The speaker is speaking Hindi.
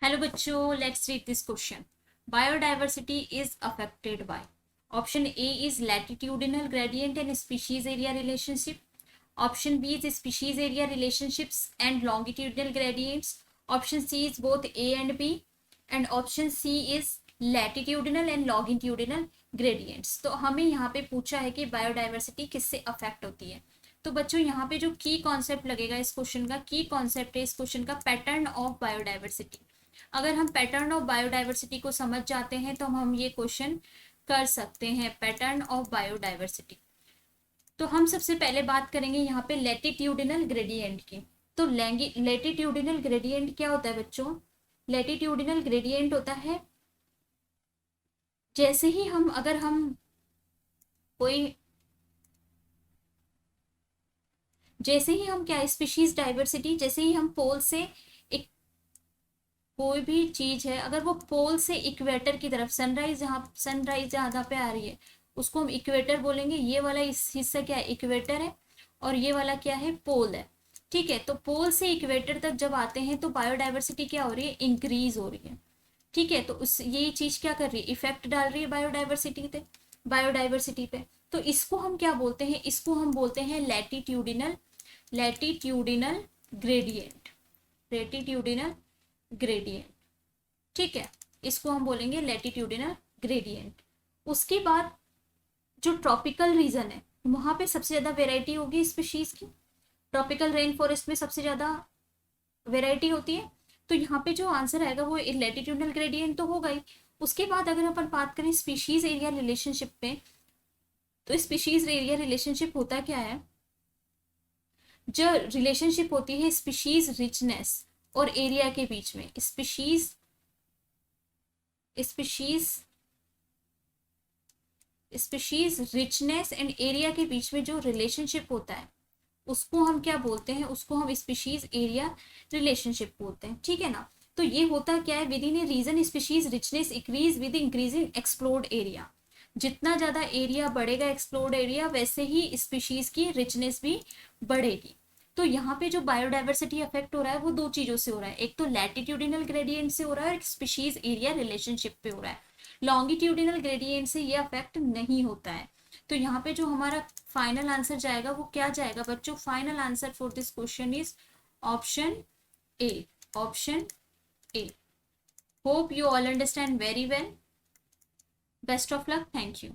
हेलो बच्चों, let's read this question. Biodiversity is affected by. Option A is latitudinal gradient and species area relationship. Option B is species area relationships and longitudinal gradients. Option C is both A and B. And option C is latitudinal and longitudinal gradients. तो हमें यहाँ पे पूछा है कि बायोडाइवर्सिटी किससे अफेक्ट होती है. तो बच्चों यहाँ पे जो की कॉन्सेप्ट लगेगा इस क्वेश्चन का, की कॉन्सेप्ट है इस क्वेश्चन का पैटर्न ऑफ बायोडाइवर्सिटी. अगर हम पैटर्न ऑफ बायोडाइवर्सिटी को समझ जाते हैं तो हम ये क्वेश्चन कर सकते हैं. Pattern of biodiversity. तो हम सबसे पहले बात करेंगे यहाँ पे लैटिट्यूडिनल ग्रेडियंट की. तो लैटिट्यूडिनल ग्रेडियंट क्या होता है बच्चों? लैटिट्यूडिनल ग्रेडियंट होता है जैसे ही हम कोई जैसे ही हम क्या स्पीशीज डाइवर्सिटी, जैसे ही हम पोल से एक कोई भी चीज है, अगर वो पोल से इक्वेटर की तरफ सनराइज जहाँ पे आ रही है उसको हम इक्वेटर बोलेंगे. ये वाला इस हिस्सा क्या है? इक्वेटर है. और ये वाला क्या है? पोल है. ठीक है. तो पोल से इक्वेटर तक जब आते हैं तो बायोडाइवर्सिटी क्या हो रही है? इंक्रीज हो रही है. ठीक है. तो उस ये चीज क्या कर रही है? इफेक्ट डाल रही है बायोडाइवर्सिटी पे. तो इसको हम क्या बोलते हैं? इसको हम बोलते हैं लैटिट्यूडिनल ग्रेडियंट. Latitudinal gradient. ठीक है. इसको हम बोलेंगे लैटिट्यूडिनल ग्रेडियंट. उसके बाद जो ट्रॉपिकल रीजन है वहां पे सबसे ज्यादा वेराइटी होगी स्पीशीज की. ट्रॉपिकल रेन फॉरेस्ट में सबसे ज्यादा वेराइटी होती है. तो यहाँ पे जो आंसर आएगा वो लैटिट्यूडिनल ग्रेडियंट तो होगा ही. उसके बाद अगर अपन बात करें स्पीशीज एरिया रिलेशनशिप पे, तो स्पीशीज एरिया रिलेशनशिप होता क्या है? जो रिलेशनशिप होती है स्पीशीज रिचनेस और एरिया के बीच में, स्पीशीज रिचनेस एंड एरिया के बीच में जो रिलेशनशिप होता है उसको हम क्या बोलते हैं? उसको हम स्पीशीज एरिया रिलेशनशिप बोलते हैं. ठीक है ना. तो ये होता क्या है? Within a region species richness increase with increasing explored area. जितना ज्यादा एरिया बढ़ेगा एक्सप्लोर्ड एरिया, वैसे ही स्पीशीज की रिचनेस भी बढ़ेगी. तो यहाँ पे जो बायोडाइवर्सिटी अफेक्ट हो रहा है वो दो चीजों से हो रहा है. एक तो लैटिट्यूडिनल ग्रेडियंट से हो रहा है और एक स्पीशीज एरिया रिलेशनशिप पे हो रहा है. लॉन्गिट्यूडिनल ग्रेडियंट से ये अफेक्ट नहीं होता है. तो यहाँ पे जो हमारा फाइनल आंसर जाएगा वो क्या जाएगा बच्चों? Final answer for this question is option A. Option A. Hope you all understand very well. Best of luck. Thank you.